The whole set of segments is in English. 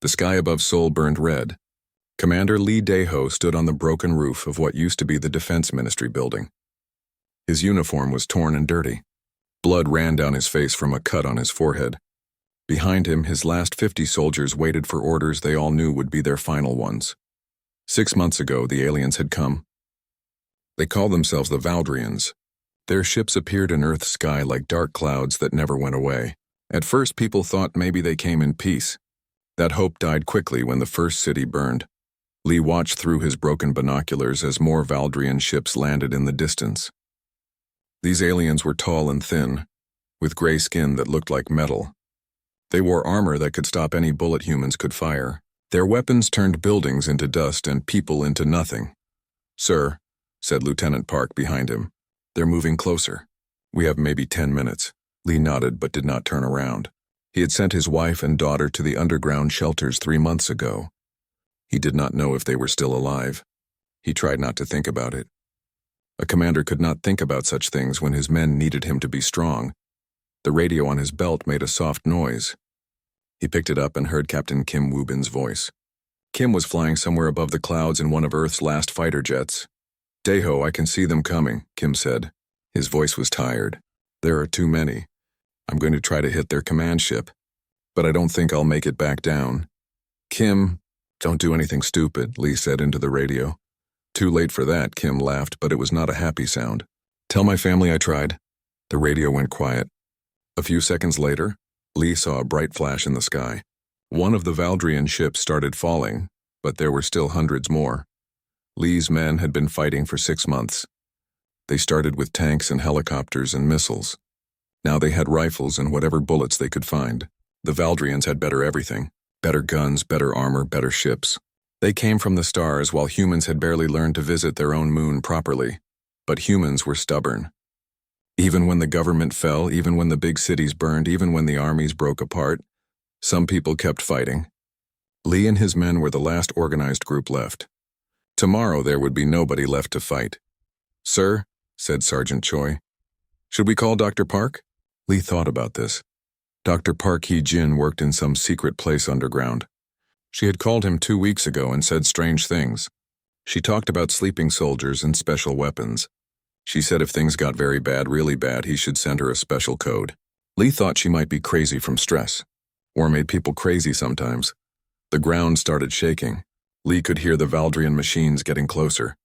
The sky above Seoul burned red. Commander Lee Dae-ho stood on the broken roof of what used to be the Defense Ministry building. His uniform was torn and dirty. Blood ran down his face from a cut on his forehead. Behind him, his last 50 soldiers waited for orders they all knew would be their final ones. 6 months ago, the aliens had come. They called themselves the Valdrians. Their ships appeared in Earth's sky like dark clouds that never went away. At first, people thought maybe they came in peace. That hope died quickly when the first city burned. Lee watched through his broken binoculars as more Valdrian ships landed in the distance. These aliens were tall and thin, with gray skin that looked like metal. They wore armor that could stop any bullet humans could fire. Their weapons turned buildings into dust and people into nothing. "Sir," said Lieutenant Park behind him, "they're moving closer. We have maybe 10 minutes. Lee nodded but did not turn around. He had sent his wife and daughter to the underground shelters 3 months ago. He did not know if they were still alive. He tried not to think about it. A commander could not think about such things when his men needed him to be strong. The radio on his belt made a soft noise. He picked it up and heard Captain Kim Woo-bin's voice. Kim was flying somewhere above the clouds in one of Earth's last fighter jets. "Dae-ho, I can see them coming," Kim said. His voice was tired. "There are too many. I'm going to try to hit their command ship, but I don't think I'll make it back down." "Kim, don't do anything stupid," Lee said into the radio. "Too late for that," Kim laughed, but it was not a happy sound. "Tell my family I tried." The radio went quiet. A few seconds later, Lee saw a bright flash in the sky. One of the Valdrian ships started falling, but there were still hundreds more. Lee's men had been fighting for 6 months. They started with tanks and helicopters and missiles. Now they had rifles and whatever bullets they could find. The Valdrians had better everything. Better guns, better armor, better ships. They came from the stars while humans had barely learned to visit their own moon properly. But humans were stubborn. Even when the government fell, even when the big cities burned, even when the armies broke apart, some people kept fighting. Lee and his men were the last organized group left. Tomorrow there would be nobody left to fight. "Sir," said Sergeant Choi, "should we call Dr. Park?" Lee thought about this. Dr. Park Hee-jin worked in some secret place underground. She had called him 2 weeks ago and said strange things. She talked about sleeping soldiers and special weapons. She said if things got very bad, really bad, he should send her a special code. Lee thought she might be crazy from stress. War made people crazy sometimes. The ground started shaking. Lee could hear the Valdrian machines getting closer.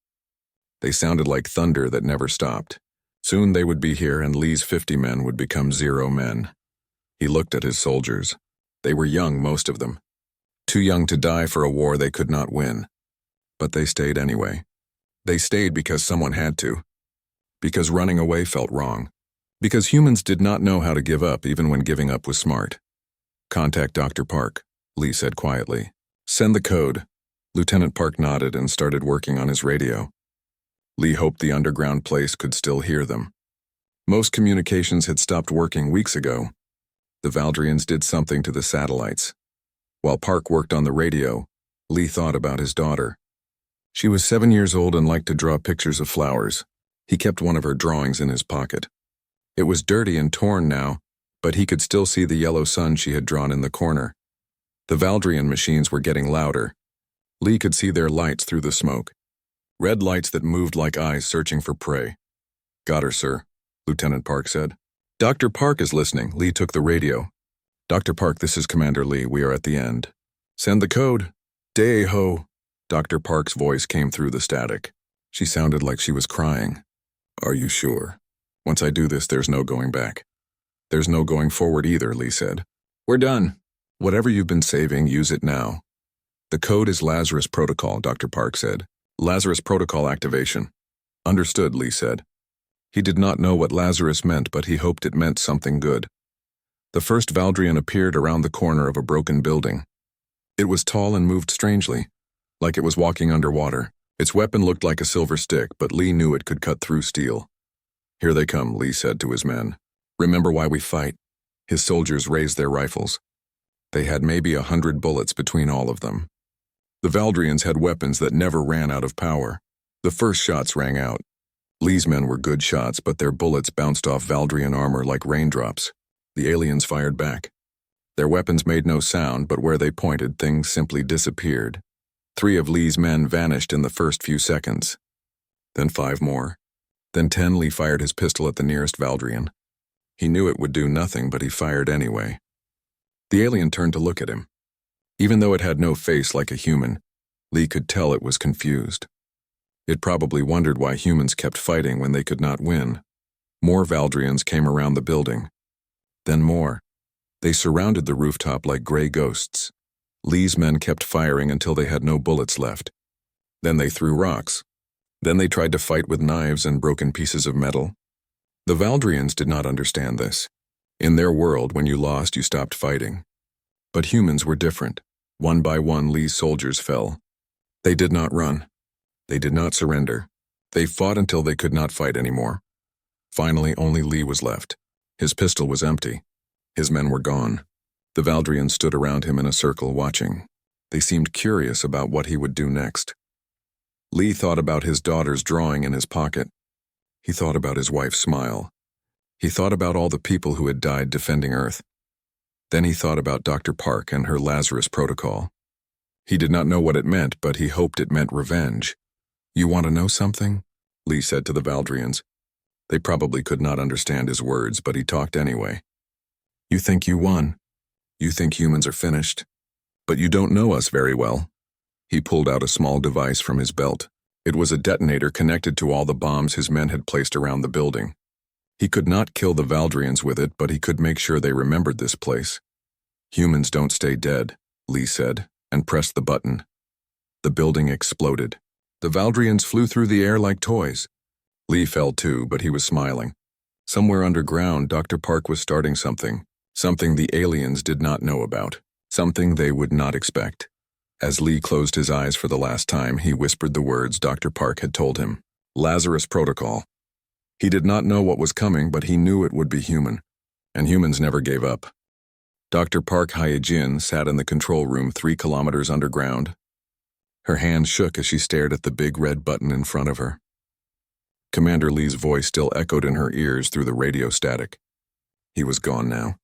They sounded like thunder that never stopped. Soon they would be here and Lee's 50 men would become 0 men. He looked at his soldiers. They were young, most of them. Too young to die for a war they could not win. But they stayed anyway. They stayed because someone had to. Because running away felt wrong. Because humans did not know how to give up even when giving up was smart. "Contact Dr. Park," Lee said quietly. "Send the code." Lieutenant Park nodded and started working on his radio. Lee hoped the underground place could still hear them. Most communications had stopped working weeks ago. The Valdrians did something to the satellites. While Park worked on the radio, Lee thought about his daughter. She was 7 years old and liked to draw pictures of flowers. He kept one of her drawings in his pocket. It was dirty and torn now, but he could still see the yellow sun she had drawn in the corner. The Valdrian machines were getting louder. Lee could see their lights through the smoke. Red lights that moved like eyes searching for prey. "Got her, sir," Lieutenant Park said. "Dr. Park is listening." Lee took the radio. "Dr. Park, this is Commander Lee. We are at the end. Send the code." "Dae-ho." Dr. Park's voice came through the static. She sounded like she was crying. "Are you sure? Once I do this, there's no going back." "There's no going forward either," Lee said. "We're done. Whatever you've been saving, use it now." "The code is Lazarus Protocol," Dr. Park said. "Lazarus Protocol activation." "Understood," Lee said. He did not know what Lazarus meant, but he hoped it meant something good. The first Valdrian appeared around the corner of a broken building. It was tall and moved strangely, like it was walking underwater. Its weapon looked like a silver stick, but Lee knew it could cut through steel. "Here they come," Lee said to his men. "Remember why we fight." His soldiers raised their rifles. They had maybe 100 bullets between all of them. The Valdrians had weapons that never ran out of power. The first shots rang out. Lee's men were good shots, but their bullets bounced off Valdrian armor like raindrops. The aliens fired back. Their weapons made no sound, but where they pointed, things simply disappeared. 3 of Lee's men vanished in the first few seconds. Then 5 more. Then 10. Lee fired his pistol at the nearest Valdrian. He knew it would do nothing, but he fired anyway. The alien turned to look at him. Even though it had no face like a human, Lee could tell it was confused. It probably wondered why humans kept fighting when they could not win. More Valdrians came around the building. Then more. They surrounded the rooftop like gray ghosts. Lee's men kept firing until they had no bullets left. Then they threw rocks. Then they tried to fight with knives and broken pieces of metal. The Valdrians did not understand this. In their world, when you lost, you stopped fighting. But humans were different. One by one, Lee's soldiers fell. They did not run. They did not surrender. They fought until they could not fight anymore. Finally, only Lee was left. His pistol was empty. His men were gone. The Valdrians stood around him in a circle watching. They seemed curious about what he would do next. Lee thought about his daughter's drawing in his pocket. He thought about his wife's smile. He thought about all the people who had died defending Earth. Then he thought about Dr. Park and her Lazarus protocol. He did not know what it meant, but he hoped it meant revenge. "You want to know something?" Lee said to the Valdrians. They probably could not understand his words, but he talked anyway. "You think you won. You think humans are finished. But you don't know us very well." He pulled out a small device from his belt. It was a detonator connected to all the bombs his men had placed around the building. He could not kill the Valdrians with it, but he could make sure they remembered this place. "Humans don't stay dead," Lee said, and pressed the button. The building exploded. The Valdrians flew through the air like toys. Lee fell too, but he was smiling. Somewhere underground, Dr. Park was starting something the aliens did not know about, something they would not expect. As Lee closed his eyes for the last time, he whispered the words Dr. Park had told him. Lazarus Protocol. He did not know what was coming, but he knew it would be human, and humans never gave up. Dr. Park Hyejin sat in the control room 3 kilometers underground. Her hand shook as she stared at the big red button in front of her. Commander Lee's voice still echoed in her ears through the radio static. He was gone now.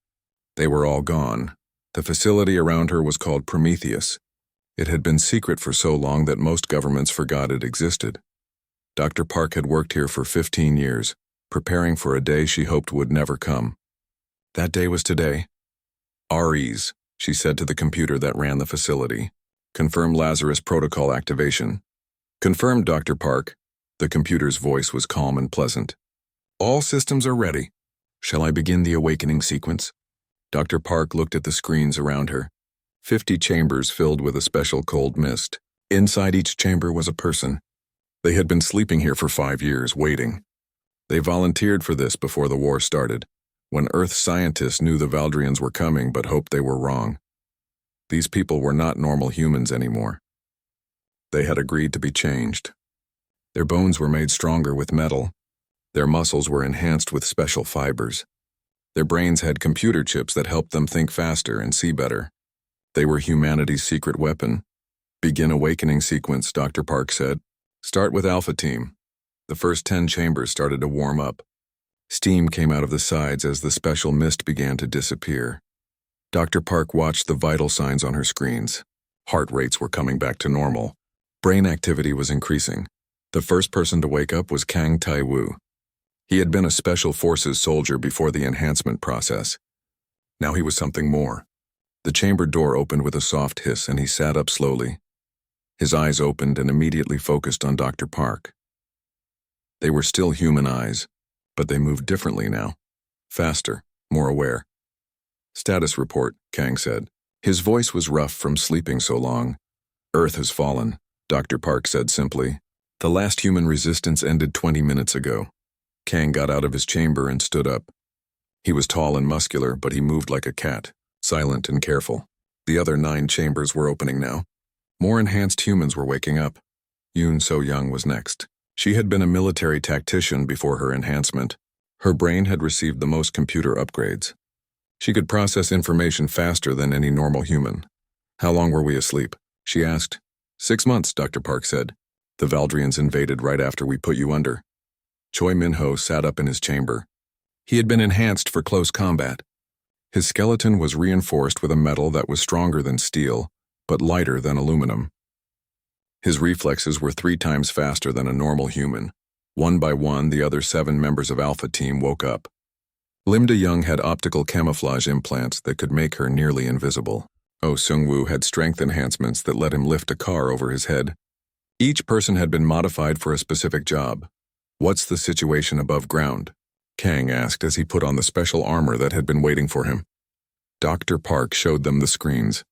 They were all gone. The facility around her was called Prometheus. It had been secret for so long that most governments forgot it existed. Dr. Park had worked here for 15 years, preparing for a day she hoped would never come. That day was today. "REs," she said to the computer that ran the facility. "Confirm Lazarus Protocol activation." "Confirmed, Dr. Park." The computer's voice was calm and pleasant. "All systems are ready. Shall I begin the awakening sequence?" Dr. Park looked at the screens around her. 50 chambers filled with a special cold mist. Inside each chamber was a person. They had been sleeping here for 5 years, waiting. They volunteered for this before the war started, when Earth scientists knew the Valdrians were coming but hoped they were wrong. These people were not normal humans anymore. They had agreed to be changed. Their bones were made stronger with metal. Their muscles were enhanced with special fibers. Their brains had computer chips that helped them think faster and see better. They were humanity's secret weapon. "Begin awakening sequence," Dr. Park said. "Start with Alpha Team." The first 10 chambers started to warm up. Steam came out of the sides as the special mist began to disappear. Dr. Park watched the vital signs on her screens. Heart rates were coming back to normal. Brain activity was increasing. The first person to wake up was Kang Tai-Wu. He had been a Special Forces soldier before the enhancement process. Now he was something more. The chamber door opened with a soft hiss and he sat up slowly. His eyes opened and immediately focused on Dr. Park. They were still human eyes, but they moved differently now. Faster, more aware. "Status report," Kang said. His voice was rough from sleeping so long. "Earth has fallen," Dr. Park said simply. "The last human resistance ended 20 minutes ago." Kang got out of his chamber and stood up. He was tall and muscular, but he moved like a cat, silent and careful. The other 9 chambers were opening now. More enhanced humans were waking up. Yoon So-young was next. She had been a military tactician before her enhancement. Her brain had received the most computer upgrades. She could process information faster than any normal human. "How long were we asleep?" she asked. 6 months, Dr. Park said. "The Valdrians invaded right after we put you under." Choi Min-ho sat up in his chamber. He had been enhanced for close combat. His skeleton was reinforced with a metal that was stronger than steel, but lighter than aluminum. His reflexes were 3 times faster than a normal human. One by one, the other 7 members of Alpha Team woke up. Lim De-young had optical camouflage implants that could make her nearly invisible. Oh Seung-woo had strength enhancements that let him lift a car over his head. Each person had been modified for a specific job. "What's the situation above ground?" Kang asked as he put on the special armor that had been waiting for him. Dr. Park showed them the screens.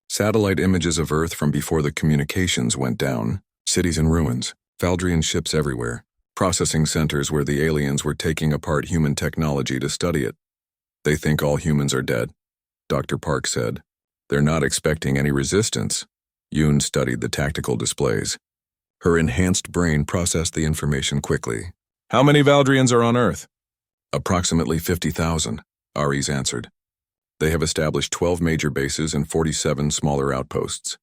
Satellite images of Earth from before the communications went down, cities in ruins, Valdrian ships everywhere, processing centers where the aliens were taking apart human technology to study it. "They think all humans are dead," Dr. Park said. "They're not expecting any resistance." Yoon studied the tactical displays. Her enhanced brain processed the information quickly. "How many Valdrians are on Earth?" "Approximately 50,000, Ares answered. "They have established 12 major bases and 47 smaller outposts."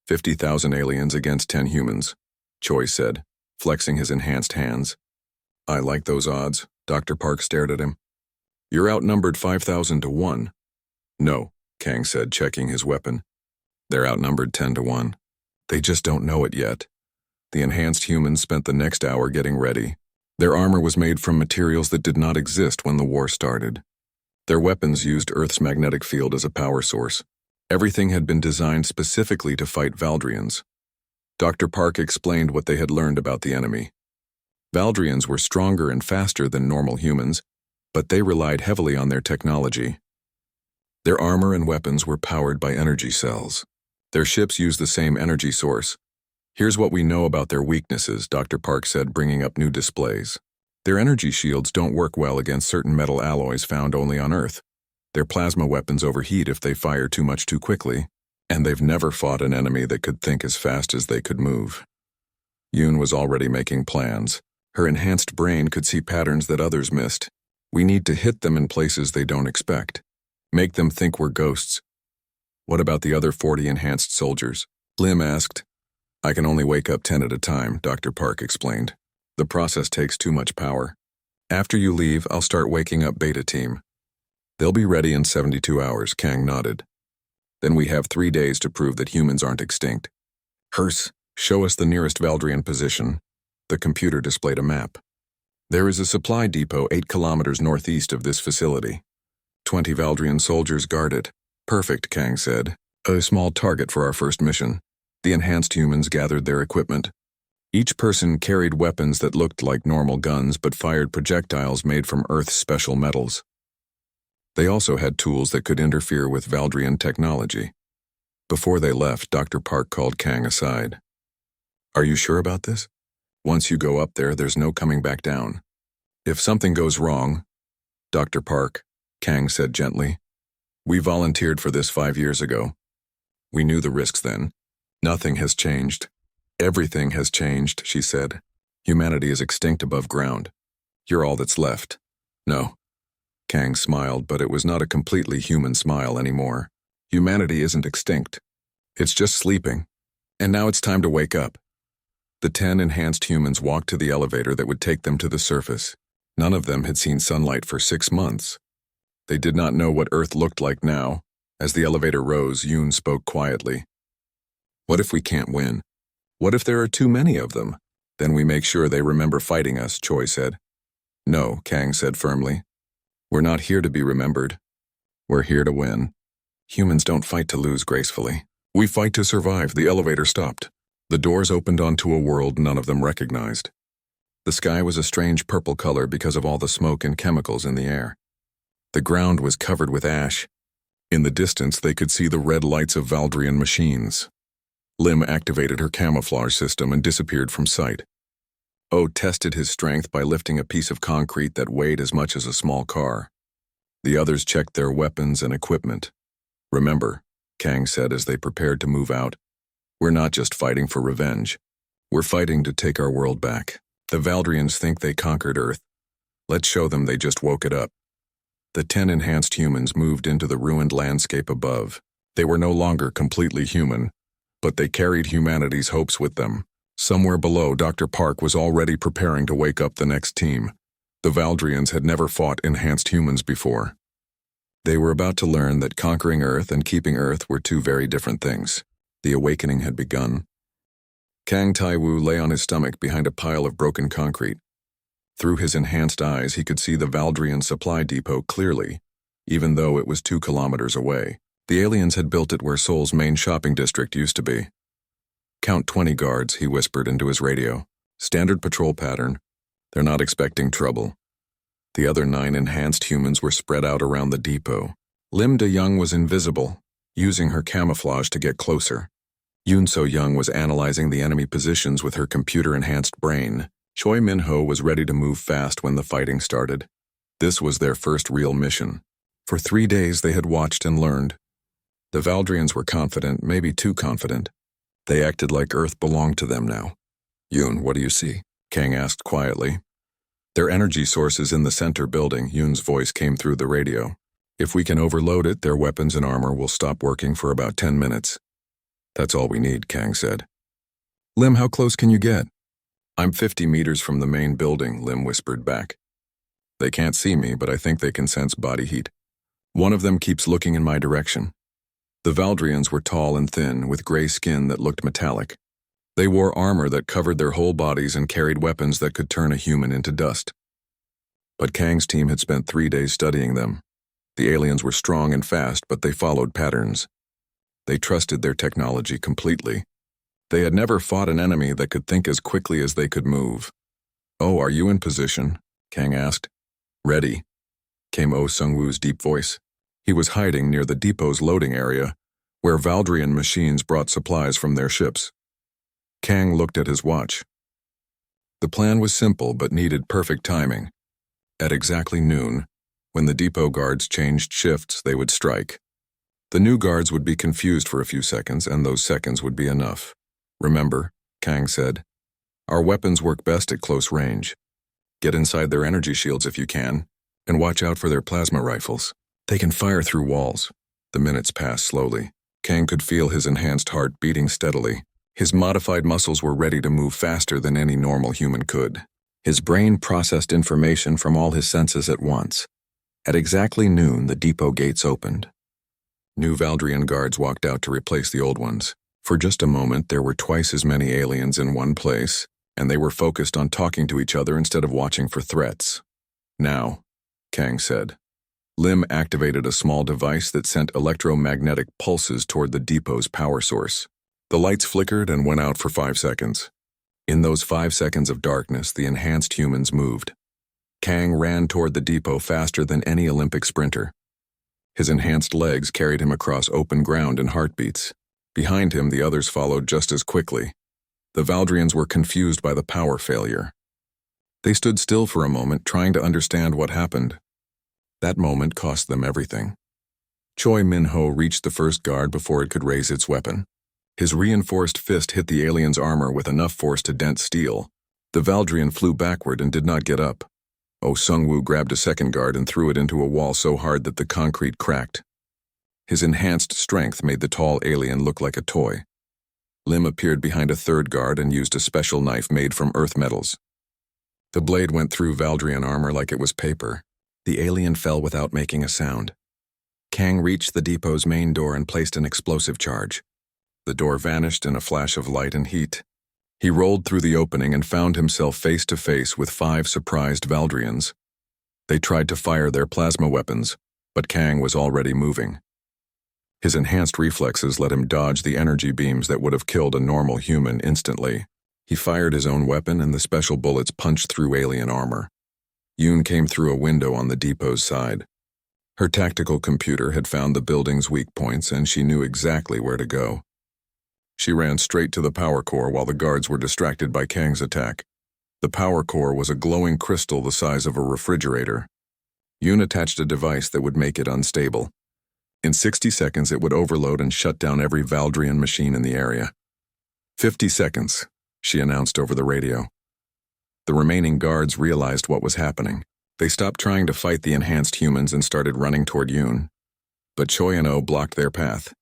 50,000 aliens against 10 humans, Choi said, flexing his enhanced hands. "I like those odds." Dr. Park stared at him. "You're outnumbered 5,000 to 1. "No," Kang said, checking his weapon. "They're outnumbered 10 to 1. They just don't know it yet." The enhanced humans spent the next hour getting ready. Their armor was made from materials that did not exist when the war started. Their weapons used Earth's magnetic field as a power source. Everything had been designed specifically to fight Valdrians. Dr. Park explained what they had learned about the enemy. Valdrians were stronger and faster than normal humans, but they relied heavily on their technology. Their armor and weapons were powered by energy cells. Their ships used the same energy source. "Here's what we know about their weaknesses," Dr. Park said, bringing up new displays. "Their energy shields don't work well against certain metal alloys found only on Earth. Their plasma weapons overheat if they fire too much too quickly, and they've never fought an enemy that could think as fast as they could move." Yoon was already making plans. Her enhanced brain could see patterns that others missed. "We need to hit them in places they don't expect. Make them think we're ghosts." "What about the other 40 enhanced soldiers?" Lim asked. "I can only wake up 10 at a time," Dr. Park explained. "The process takes too much power. After you leave, I'll start waking up Beta Team. They'll be ready in 72 hours, Kang nodded. "Then we have 3 days to prove that humans aren't extinct." "Hers, show us the nearest Valdrian position." The computer displayed a map. "There is a supply depot 8 kilometers northeast of this facility. 20 Valdrian soldiers guard it." "Perfect," Kang said. "A small target for our first mission." The enhanced humans gathered their equipment. Each person carried weapons that looked like normal guns but fired projectiles made from Earth's special metals. They also had tools that could interfere with Valdrian technology. Before they left, Dr. Park called Kang aside. "Are you sure about this? Once you go up there, there's no coming back down. If something goes wrong..." "Dr. Park," Kang said gently, "we volunteered for this 5 years ago. We knew the risks then. Nothing has changed." "Everything has changed," she said. "Humanity is extinct above ground. You're all that's left." "No." Kang smiled, but it was not a completely human smile anymore. "Humanity isn't extinct. It's just sleeping. And now it's time to wake up." The 10 enhanced humans walked to the elevator that would take them to the surface. None of them had seen sunlight for 6 months. They did not know what Earth looked like now. As the elevator rose, Yoon spoke quietly. "What if we can't win? What if there are too many of them? Then we make sure they remember fighting us," Choi said. "No," Kang said firmly. "We're not here to be remembered. We're here to win. Humans don't fight to lose gracefully. We fight to survive." The elevator stopped. The doors opened onto a world none of them recognized. The sky was a strange purple color because of all the smoke and chemicals in the air. The ground was covered with ash. In the distance, they could see the red lights of Valdrian machines. Lim activated her camouflage system and disappeared from sight. O tested his strength by lifting a piece of concrete that weighed as much as a small car. The others checked their weapons and equipment. "Remember," Kang said as they prepared to move out, "we're not just fighting for revenge. We're fighting to take our world back. The Valdrians think they conquered Earth. Let's show them they just woke it up." The 10 enhanced humans moved into the ruined landscape above. They were no longer completely human, but they carried humanity's hopes with them. Somewhere below, Dr. Park was already preparing to wake up the next team. The Valdrians had never fought enhanced humans before. They were about to learn that conquering Earth and keeping Earth were two very different things. The awakening had begun. Kang Tai-Wu lay on his stomach behind a pile of broken concrete. Through his enhanced eyes, he could see the Valdrian supply depot clearly, even though it was 2 kilometers away. The aliens had built it where Seoul's main shopping district used to be. "Count 20 guards," he whispered into his radio. "Standard patrol pattern. They're not expecting trouble." The other 9 enhanced humans were spread out around the depot. Lim De-young was invisible, using her camouflage to get closer. Yoon So-young was analyzing the enemy positions with her computer-enhanced brain. Choi Min-ho was ready to move fast when the fighting started. This was their first real mission. For 3 days they had watched and learned. The Valdrians were confident, maybe too confident. They acted like Earth belonged to them now. "Yoon, what do you see?" Kang asked quietly. "Their energy source is in the center building," Yoon's voice came through the radio. "If we can overload it, their weapons and armor will stop working for about 10 minutes. "That's all we need," Kang said. "Lim, how close can you get?" "I'm 50 meters from the main building," Lim whispered back. "They can't see me, but I think they can sense body heat. One of them keeps looking in my direction." The Valdrians were tall and thin, with gray skin that looked metallic. They wore armor that covered their whole bodies and carried weapons that could turn a human into dust. But Kang's team had spent 3 days studying them. The aliens were strong and fast, but they followed patterns. They trusted their technology completely. They had never fought an enemy that could think as quickly as they could move. "Oh, are you in position?" Kang asked. "Ready," came Oh Sung-woo's deep voice. He was hiding near the depot's loading area, where Valdrian machines brought supplies from their ships. Kang looked at his watch. The plan was simple but needed perfect timing. At exactly noon, when the depot guards changed shifts, they would strike. The new guards would be confused for a few seconds, and those seconds would be enough. "Remember," Kang said, "our weapons work best at close range. Get inside their energy shields if you can, and watch out for their plasma rifles. They can fire through walls." The minutes passed slowly. Kang could feel his enhanced heart beating steadily. His modified muscles were ready to move faster than any normal human could. His brain processed information from all his senses at once. At exactly noon, the depot gates opened. New Valdrian guards walked out to replace the old ones. For just a moment, there were twice as many aliens in one place, and they were focused on talking to each other instead of watching for threats. "Now," Kang said. Lim activated a small device that sent electromagnetic pulses toward the depot's power source. The lights flickered and went out for 5 seconds. In those 5 seconds of darkness, the enhanced humans moved. Kang ran toward the depot faster than any Olympic sprinter. His enhanced legs carried him across open ground in heartbeats. Behind him, the others followed just as quickly. The Valdrians were confused by the power failure. They stood still for a moment, trying to understand what happened. That moment cost them everything. Choi Min-ho reached the first guard before it could raise its weapon. His reinforced fist hit the alien's armor with enough force to dent steel. The Valdrian flew backward and did not get up. Oh Sung-woo grabbed a second guard and threw it into a wall so hard that the concrete cracked. His enhanced strength made the tall alien look like a toy. Lim appeared behind a third guard and used a special knife made from earth metals. The blade went through Valdrian armor like it was paper. The alien fell without making a sound. Kang reached the depot's main door and placed an explosive charge. The door vanished in a flash of light and heat. He rolled through the opening and found himself face to face with 5 surprised Valdrians. They tried to fire their plasma weapons, but Kang was already moving. His enhanced reflexes let him dodge the energy beams that would have killed a normal human instantly. He fired his own weapon and the special bullets punched through alien armor. Yoon came through a window on the depot's side. Her tactical computer had found the building's weak points and she knew exactly where to go. She ran straight to the power core while the guards were distracted by Kang's attack. The power core was a glowing crystal the size of a refrigerator. Yoon attached a device that would make it unstable. In 60 seconds, it would overload and shut down every Valdrian machine in the area. 50 seconds, she announced over the radio. The remaining guards realized what was happening. They stopped trying to fight the enhanced humans and started running toward Yoon. But Choi and Oh blocked their path.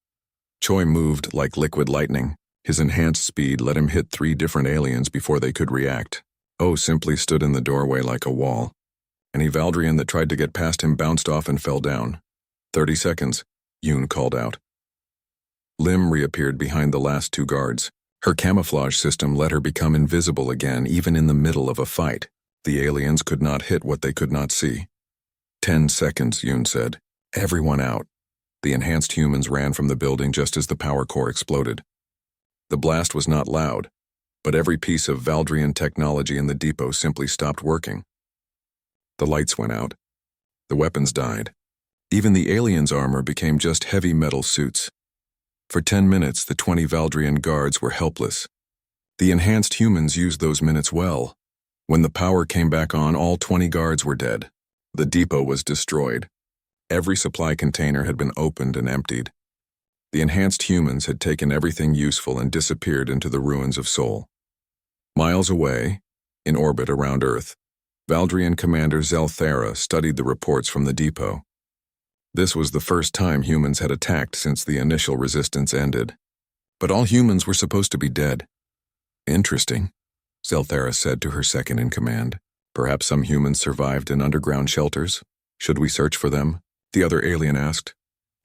Choi moved like liquid lightning. His enhanced speed let him hit 3 different aliens before they could react. Oh simply stood in the doorway like a wall. Any Valdrian that tried to get past him bounced off and fell down. 30 seconds, Yoon called out. Lim reappeared behind the last two guards. Her camouflage system let her become invisible again even in the middle of a fight. The aliens could not hit what they could not see. 10 seconds, Yoon said. Everyone out. The enhanced humans ran from the building just as the power core exploded. The blast was not loud, but every piece of Valdrian technology in the depot simply stopped working. The lights went out. The weapons died. Even the aliens' armor became just heavy metal suits. For 10 minutes, the 20 Valdrian guards were helpless. The enhanced humans used those minutes well. When the power came back on, all 20 guards were dead. The depot was destroyed. Every supply container had been opened and emptied. The enhanced humans had taken everything useful and disappeared into the ruins of Sol. Miles away, in orbit around Earth, Valdrian Commander Zelthera studied the reports from the depot. This was the first time humans had attacked since the initial resistance ended. But all humans were supposed to be dead. Interesting, Zelthera said to her second-in-command. Perhaps some humans survived in underground shelters? Should we search for them? The other alien asked.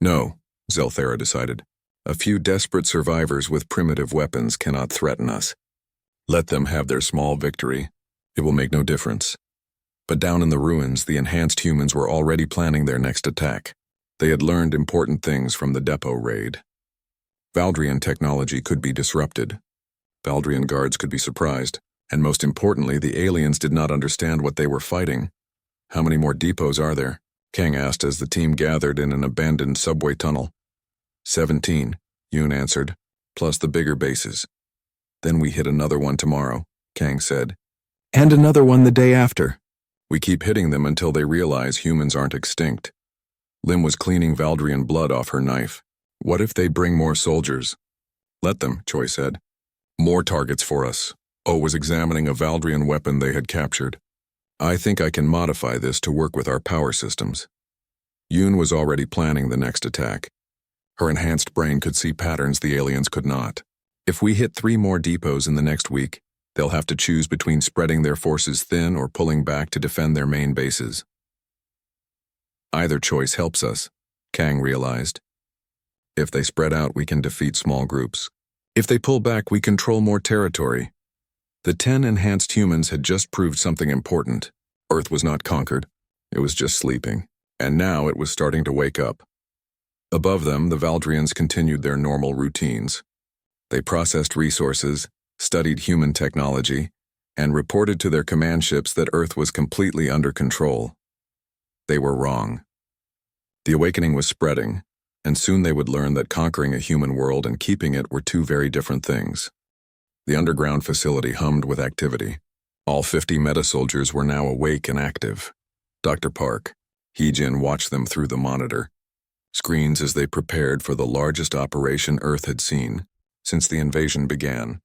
No, Zelthera decided. A few desperate survivors with primitive weapons cannot threaten us. Let them have their small victory. It will make no difference. But down in the ruins, the enhanced humans were already planning their next attack. They had learned important things from the depot raid. Valdrian technology could be disrupted. Valdrian guards could be surprised. And most importantly, the aliens did not understand what they were fighting. How many more depots are there? Kang asked as the team gathered in an abandoned subway tunnel. 17, Yoon answered, plus the bigger bases. Then we hit another one tomorrow, Kang said. And another one the day after. We keep hitting them until they realize humans aren't extinct. Lim was cleaning Valdrian blood off her knife. What if they bring more soldiers? Let them, Choi said. More targets for us. O was examining a Valdrian weapon they had captured. I think I can modify this to work with our power systems. Yoon was already planning the next attack. Her enhanced brain could see patterns the aliens could not. If we hit 3 more depots in the next week, they'll have to choose between spreading their forces thin or pulling back to defend their main bases. Either choice helps us, Kang realized. If they spread out, we can defeat small groups. If they pull back, we control more territory. The 10 enhanced humans had just proved something important. Earth was not conquered. It was just sleeping. And now it was starting to wake up. Above them, the Valdrians continued their normal routines. They processed resources, studied human technology, and reported to their command ships that Earth was completely under control. They were wrong. The awakening was spreading, and soon they would learn that conquering a human world and keeping it were two very different things. The underground facility hummed with activity. All 50 meta-soldiers were now awake and active. Dr. Park, Hee-Jin watched them through the monitor screens as they prepared for the largest operation Earth had seen since the invasion began.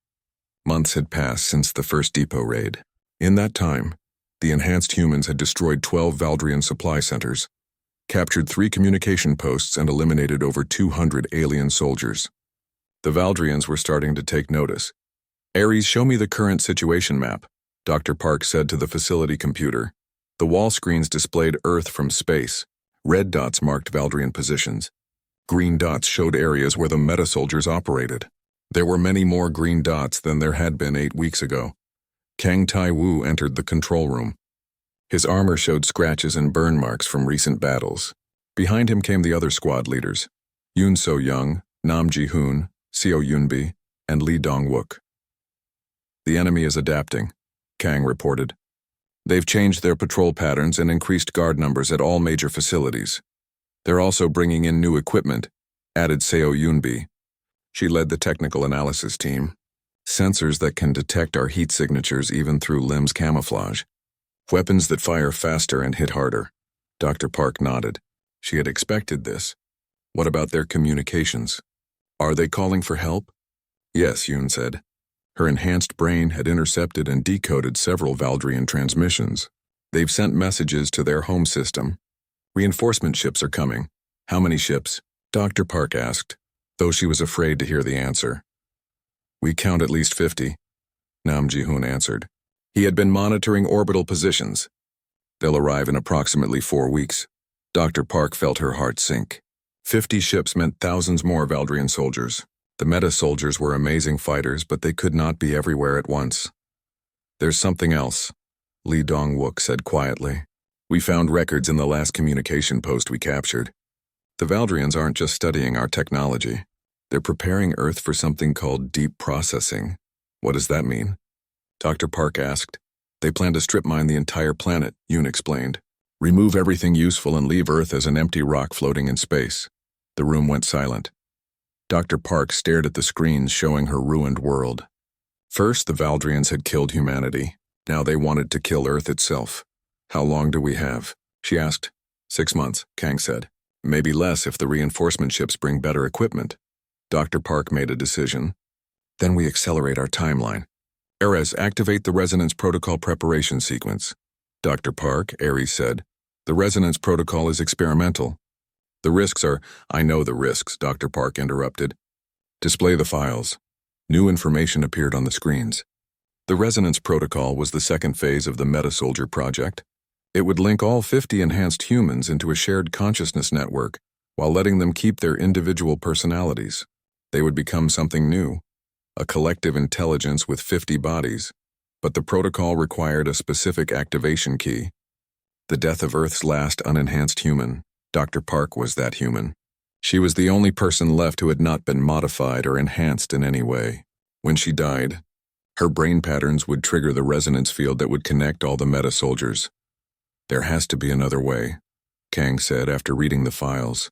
Months had passed since the first depot raid. In that time, the enhanced humans had destroyed 12 Valdrian supply centers, captured 3 communication posts, and eliminated over 200 alien soldiers. The Valdrians were starting to take notice. Ares, show me the current situation map, Dr. Park said to the facility computer. The wall screens displayed Earth from space. Red dots marked Valdrian positions. Green dots showed areas where the meta-soldiers operated. There were many more green dots than there had been 8 weeks ago. Kang Tai-Wu entered the control room. His armor showed scratches and burn marks from recent battles. Behind him came the other squad leaders, Yoon So-young, Nam Ji-hoon, Seo Yoonbi, and Lee Dong-wook. The enemy is adapting, Kang reported. They've changed their patrol patterns and increased guard numbers at all major facilities. They're also bringing in new equipment, added Seo Yoonbi. She led the technical analysis team. Sensors that can detect our heat signatures even through Lim's camouflage. Weapons that fire faster and hit harder. Dr. Park nodded. She had expected this. What about their communications? Are they calling for help? Yes, Yoon said. Her enhanced brain had intercepted and decoded several Valdrian transmissions. They've sent messages to their home system. Reinforcement ships are coming. How many ships? Dr. Park asked, though she was afraid to hear the answer. We count at least 50, Nam Ji-hoon answered. He had been monitoring orbital positions. They'll arrive in approximately 4 weeks. Dr. Park felt her heart sink. 50 ships meant thousands more Valdrian soldiers. The meta-soldiers were amazing fighters, but they could not be everywhere at once. "There's something else," Lee Dong-wook said quietly. "We found records in the last communication post we captured. The Valdrians aren't just studying our technology. They're preparing Earth for something called deep processing." "What does that mean?" Dr. Park asked. "They plan to strip mine the entire planet," Yoon explained. "Remove everything useful and leave Earth as an empty rock floating in space." The room went silent. Dr. Park stared at the screens showing her ruined world. First, the Valdrians had killed humanity. Now they wanted to kill Earth itself. "How long do we have?" she asked. 6 months, Kang said. "Maybe less if the reinforcement ships bring better equipment." Dr. Park made a decision. "Then we accelerate our timeline. Ares, activate the resonance protocol preparation sequence." "Dr. Park," Ares said, "the resonance protocol is experimental. The risks are—" "I know the risks," Dr. Park interrupted. "Display the files." New information appeared on the screens. The resonance protocol was the second phase of the Meta-Soldier project. It would link all 50 enhanced humans into a shared consciousness network while letting them keep their individual personalities. They would become something new, a collective intelligence with 50 bodies. But the protocol required a specific activation key. The death of Earth's last unenhanced human. Dr. Park was that human. She was the only person left who had not been modified or enhanced in any way. When she died, her brain patterns would trigger the resonance field that would connect all the meta-soldiers. "There has to be another way," Kang said after reading the files.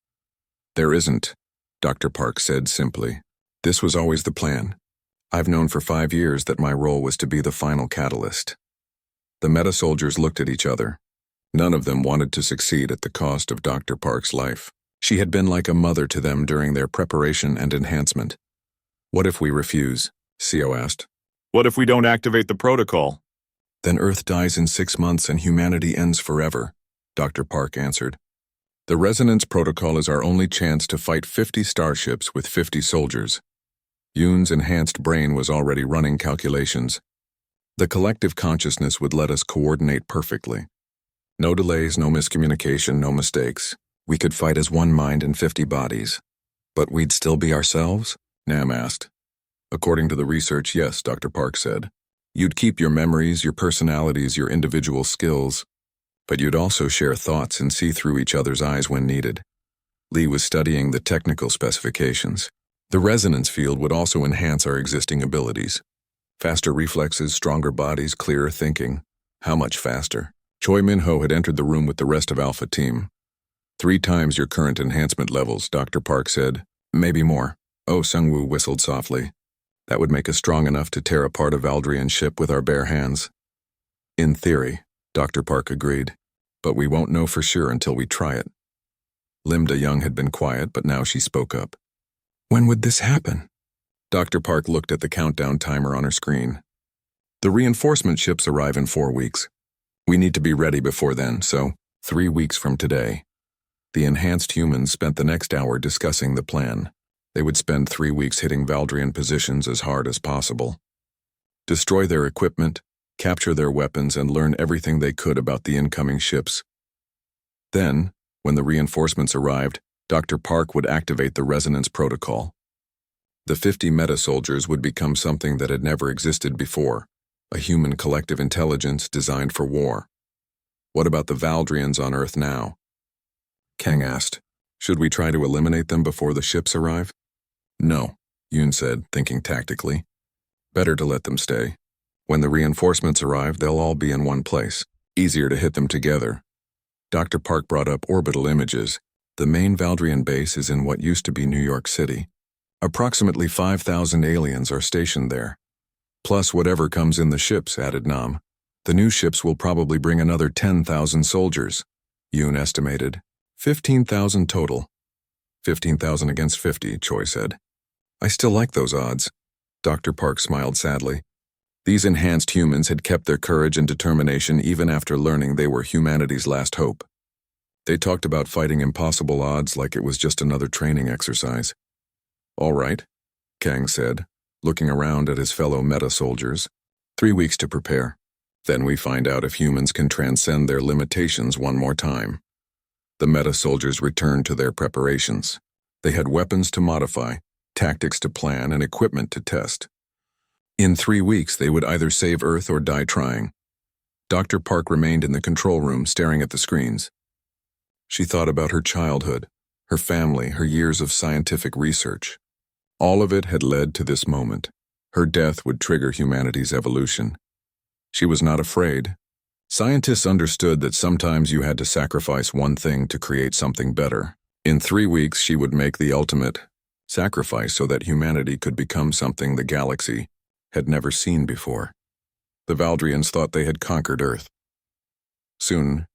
"There isn't," Dr. Park said simply. "This was always the plan. I've known for 5 years that my role was to be the final catalyst." The meta-soldiers looked at each other. None of them wanted to succeed at the cost of Dr. Park's life. She had been like a mother to them during their preparation and enhancement. "What if we refuse?" CO asked. "What if we don't activate the protocol?" "Then Earth dies in 6 months and humanity ends forever," Dr. Park answered. "The resonance protocol is our only chance to fight 50 starships with 50 soldiers." Yoon's enhanced brain was already running calculations. "The collective consciousness would let us coordinate perfectly. No delays, no miscommunication, no mistakes. We could fight as one mind and 50 bodies." "But we'd still be ourselves?" Nam asked. "According to the research, yes," Dr. Park said. "You'd keep your memories, your personalities, your individual skills, but you'd also share thoughts and see through each other's eyes when needed." Lee was studying the technical specifications. "The resonance field would also enhance our existing abilities. Faster reflexes, stronger bodies, clearer thinking." "How much faster?" Choi Min-ho had entered the room with the rest of Alpha Team. 3 times your current enhancement levels," Dr. Park said. "Maybe more." Oh, Sung-woo whistled softly. "That would make us strong enough to tear apart a Valdrian ship with our bare hands." "In theory," Dr. Park agreed, "but we won't know for sure until we try it." Lim Da-young had been quiet, but now she spoke up. "When would this happen?" Dr. Park looked at the countdown timer on her screen. "The reinforcement ships arrive in 4 weeks. We need to be ready before then, so 3 weeks from today." The enhanced humans spent the next hour discussing the plan. They would spend 3 weeks hitting Valdrian positions as hard as possible. Destroy their equipment, capture their weapons, and learn everything they could about the incoming ships. Then, when the reinforcements arrived, Dr. Park would activate the resonance protocol. The 50 meta-soldiers would become something that had never existed before, a human collective intelligence designed for war. "What about the Valdrians on Earth now?" Kang asked. "Should we try to eliminate them before the ships arrive?" "No," Yoon said, thinking tactically. "Better to let them stay. When the reinforcements arrive, they'll all be in one place. Easier to hit them together." Dr. Park brought up orbital images. The main Valdrian base is in what used to be New York City. Approximately 5,000 aliens are stationed there. "Plus whatever comes in the ships," added Nam. "The new ships will probably bring another 10,000 soldiers," Yoon estimated. 15,000 total. 15,000 against 50, Choi said. "I still like those odds." Dr. Park smiled sadly. These enhanced humans had kept their courage and determination even after learning they were humanity's last hope. They talked about fighting impossible odds like it was just another training exercise. "All right," Kang said, looking around at his fellow meta-soldiers. 3 weeks to prepare. Then we find out if humans can transcend their limitations one more time." The meta-soldiers returned to their preparations. They had weapons to modify, tactics to plan, and equipment to test. In 3 weeks, they would either save Earth or die trying. Dr. Park remained in the control room, staring at the screens. She thought about her childhood, her family, her years of scientific research. All of it had led to this moment. Her death would trigger humanity's evolution. She was not afraid. Scientists understood that sometimes you had to sacrifice one thing to create something better. In 3 weeks, she would make the ultimate sacrifice so that humanity could become something the galaxy had never seen before. The Valdrians thought they had conquered Earth. Soon,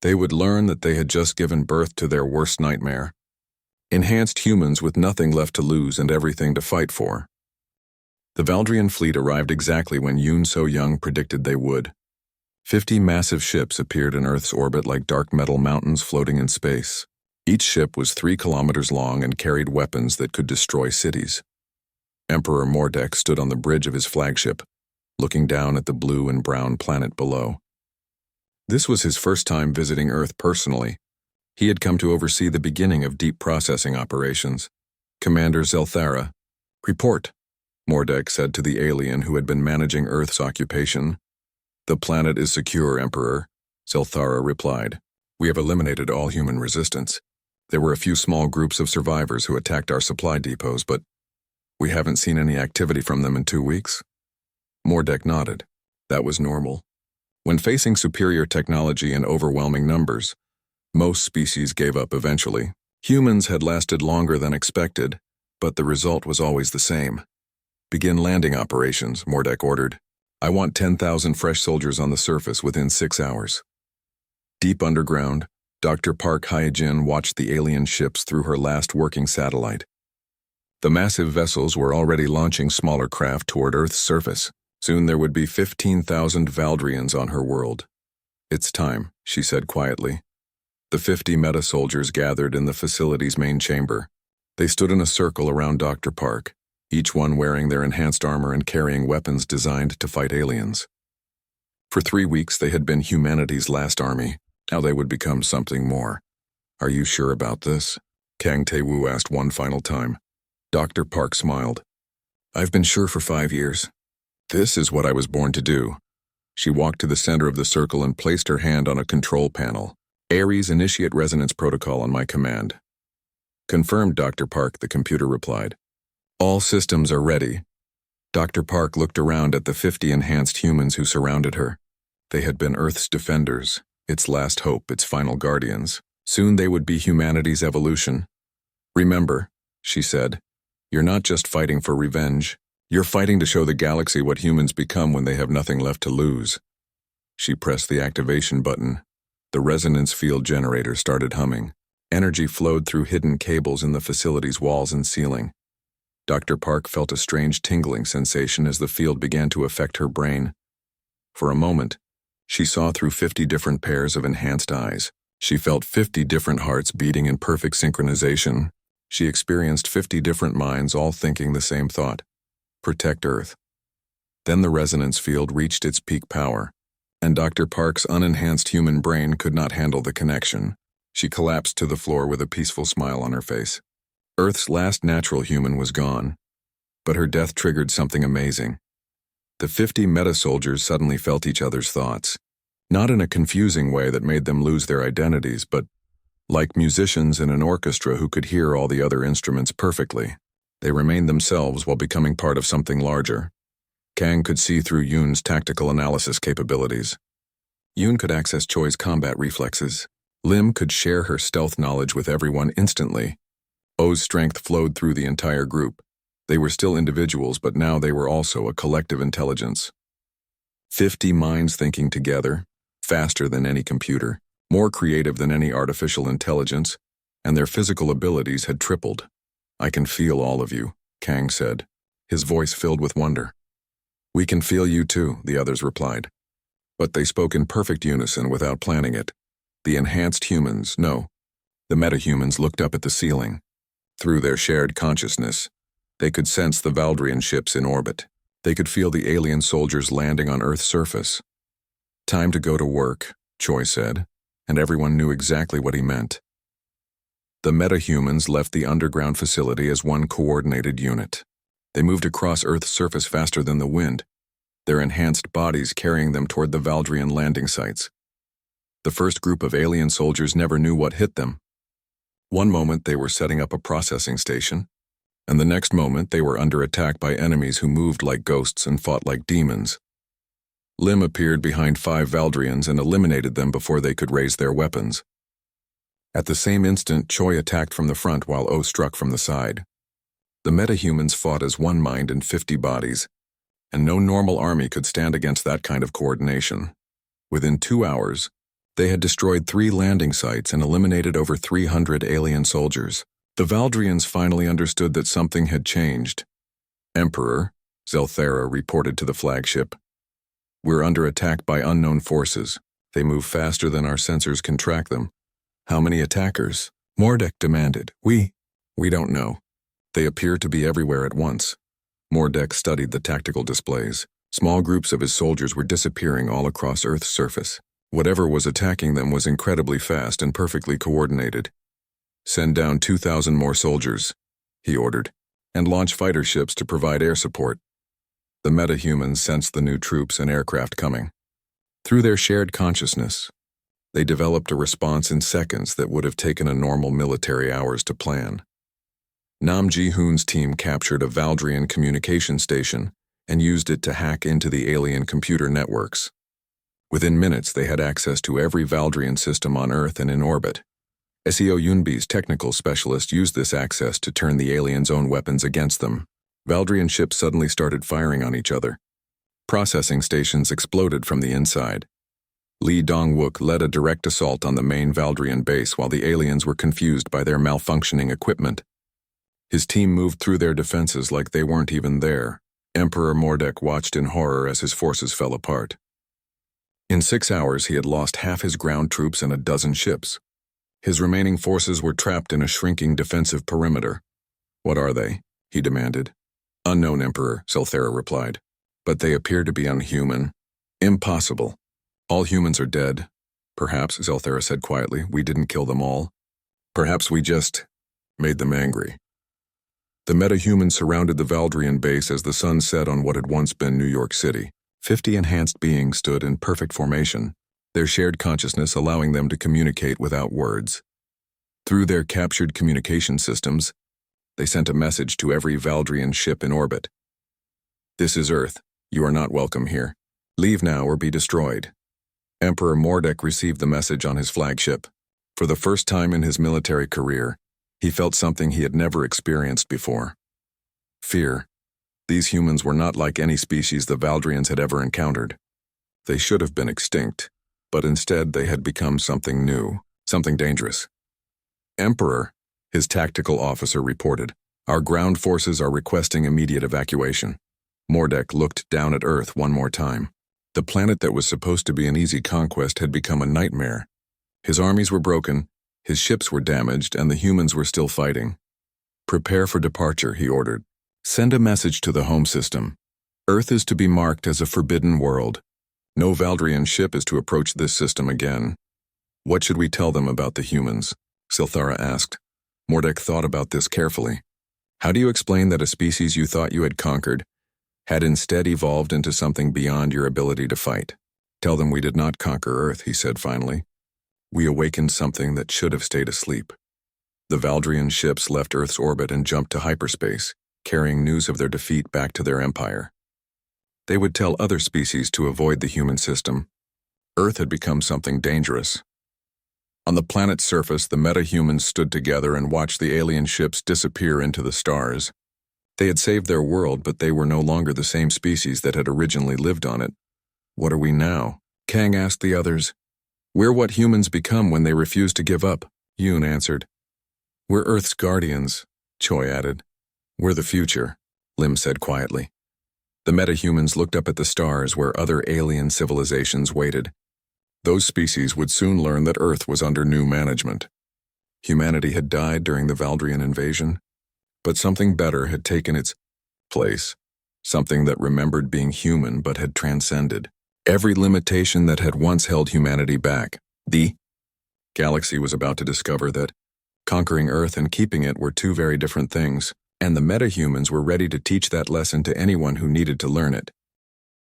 they would learn that they had just given birth to their worst nightmare. Enhanced humans with nothing left to lose and everything to fight for. The Valdrian fleet arrived exactly when Yoon So-young predicted they would. 50 massive ships appeared in Earth's orbit like dark metal mountains floating in space. Each ship was 3 kilometers long and carried weapons that could destroy cities. Emperor Mordek stood on the bridge of his flagship, looking down at the blue and brown planet below. This was his first time visiting Earth personally. He had come to oversee the beginning of deep processing operations. Commander Zelthara, report, Mordek said to the alien who had been managing Earth's occupation. The planet is secure, Emperor, Zelthara replied. We have eliminated all human resistance. There were a few small groups of survivors who attacked our supply depots, but we haven't seen any activity from them in 2 weeks. Mordek nodded. That was normal. When facing superior technology in overwhelming numbers, most species gave up eventually. Humans had lasted longer than expected, but the result was always the same. Begin landing operations, Mordek ordered. I want 10,000 fresh soldiers on the surface within 6 hours. Deep underground, Dr. Park Hyejin watched the alien ships through her last working satellite. The massive vessels were already launching smaller craft toward Earth's surface. Soon there would be 15,000 Valdrians on her world. It's time, she said quietly. The 50 meta-soldiers gathered in the facility's main chamber. They stood in a circle around Dr. Park, each one wearing their enhanced armor and carrying weapons designed to fight aliens. For 3 weeks they had been humanity's last army. Now they would become something more. Are you sure about this? Kang Tae-woo asked one final time. Dr. Park smiled. I've been sure for 5 years. This is what I was born to do. She walked to the center of the circle and placed her hand on a control panel. Ares, initiate resonance protocol on my command. Confirmed, Dr. Park, the computer replied. All systems are ready. Dr. Park looked around at the 50 enhanced humans who surrounded her. They had been Earth's defenders, its last hope, its final guardians. Soon they would be humanity's evolution. Remember, she said, you're not just fighting for revenge. You're fighting to show the galaxy what humans become when they have nothing left to lose. She pressed the activation button. The resonance field generator started humming. Energy flowed through hidden cables in the facility's walls and ceiling. Dr. Park felt a strange tingling sensation as the field began to affect her brain. For a moment, she saw through 50 different pairs of enhanced eyes. She felt 50 different hearts beating in perfect synchronization. She experienced 50 different minds all thinking the same thought. Protect Earth. Then the resonance field reached its peak power, and Dr. Park's unenhanced human brain could not handle the connection. She collapsed to the floor with a peaceful smile on her face. Earth's last natural human was gone, but her death triggered something amazing. The 50 meta-soldiers suddenly felt each other's thoughts, not in a confusing way that made them lose their identities, but like musicians in an orchestra who could hear all the other instruments perfectly. They remained themselves while becoming part of something larger. Kang could see through Yoon's tactical analysis capabilities. Yoon could access Choi's combat reflexes. Lim could share her stealth knowledge with everyone instantly. O's strength flowed through the entire group. They were still individuals, but now they were also a collective intelligence. 50 minds thinking together, faster than any computer, more creative than any artificial intelligence, and their physical abilities had tripled. I can feel all of you, Kang said, his voice filled with wonder. We can feel you too, the others replied. But they spoke in perfect unison without planning it. The enhanced humans, no. The metahumans looked up at the ceiling. Through their shared consciousness, they could sense the Valdrian ships in orbit. They could feel the alien soldiers landing on Earth's surface. Time to go to work, Choi said, and everyone knew exactly what he meant. The metahumans left the underground facility as one coordinated unit. They moved across Earth's surface faster than the wind, their enhanced bodies carrying them toward the Valdrian landing sites. The first group of alien soldiers never knew what hit them. One moment they were setting up a processing station, and the next moment they were under attack by enemies who moved like ghosts and fought like demons. Lim appeared behind 5 Valdrians and eliminated them before they could raise their weapons. At the same instant, Choi attacked from the front while O struck from the side. The metahumans fought as one mind and 50 bodies, and no normal army could stand against that kind of coordination. Within 2 hours, they had destroyed 3 landing sites and eliminated over 300 alien soldiers. The Valdrians finally understood that something had changed. Emperor, Zelthera reported to the flagship. "We're under attack by unknown forces. They move faster than our sensors can track them." "How many attackers?" Mordek demanded. We don't know. They appear to be everywhere at once." Mordek studied the tactical displays. Small groups of his soldiers were disappearing all across Earth's surface. Whatever was attacking them was incredibly fast and perfectly coordinated. "Send down 2,000 more soldiers," he ordered, "and launch fighter ships to provide air support." The metahumans sensed the new troops and aircraft coming. Through their shared consciousness, they developed a response in seconds that would have taken a normal military hours to plan. Nam Ji-hoon's team captured a Valdrian communication station and used it to hack into the alien computer networks. Within minutes, they had access to every Valdrian system on Earth and in orbit. Seo Yunbi's technical specialist used this access to turn the aliens' own weapons against them. Valdrian ships suddenly started firing on each other. Processing stations exploded from the inside. Lee Dong-wook led a direct assault on the main Valdrian base while the aliens were confused by their malfunctioning equipment. His team moved through their defenses like they weren't even there. Emperor Mordek watched in horror as his forces fell apart. In 6 hours, he had lost half his ground troops and a dozen ships. His remaining forces were trapped in a shrinking defensive perimeter. "What are they?" he demanded. "Unknown, Emperor," Zelthera replied. "But they appear to be unhuman." "Impossible. All humans are dead." "Perhaps," Zelthera said quietly, "we didn't kill them all. Perhaps we just made them angry." The metahumans surrounded the Valdrian base as the sun set on what had once been New York City. 50 enhanced beings stood in perfect formation, their shared consciousness allowing them to communicate without words. Through their captured communication systems, they sent a message to every Valdrian ship in orbit. "This is Earth. You are not welcome here. Leave now or be destroyed." Emperor Mordek received the message on his flagship. For the first time in his military career, he felt something he had never experienced before. Fear. These humans were not like any species the Valdrians had ever encountered. They should have been extinct, but instead they had become something new, something dangerous. "Emperor," his tactical officer reported, "our ground forces are requesting immediate evacuation." Mordek looked down at Earth one more time. The planet that was supposed to be an easy conquest had become a nightmare. His armies were broken, his ships were damaged, and the humans were still fighting. "Prepare for departure," he ordered. "Send a message to the home system. Earth is to be marked as a forbidden world. No Valdrian ship is to approach this system again." "What should we tell them about the humans?" Zelthera asked. Mordek thought about this carefully. "How do you explain that a species you thought you had conquered had instead evolved into something beyond your ability to fight?" "Tell them we did not conquer Earth," he said finally. "We awakened something that should have stayed asleep." The Valdrian ships left Earth's orbit and jumped to hyperspace, carrying news of their defeat back to their empire. They would tell other species to avoid the human system. Earth had become something dangerous. On the planet's surface, the metahumans stood together and watched the alien ships disappear into the stars. They had saved their world, but they were no longer the same species that had originally lived on it. "What are we now?" Kang asked the others. "We're what humans become when they refuse to give up," Yoon answered. "We're Earth's guardians," Choi added. "We're the future," Lim said quietly. The metahumans looked up at the stars where other alien civilizations waited. Those species would soon learn that Earth was under new management. Humanity had died during the Valdrian invasion, but something better had taken its place, something that remembered being human but had transcended every limitation that had once held humanity back. The Galaxy was about to discover that conquering Earth and keeping it were two very different things, and the metahumans were ready to teach that lesson to anyone who needed to learn it.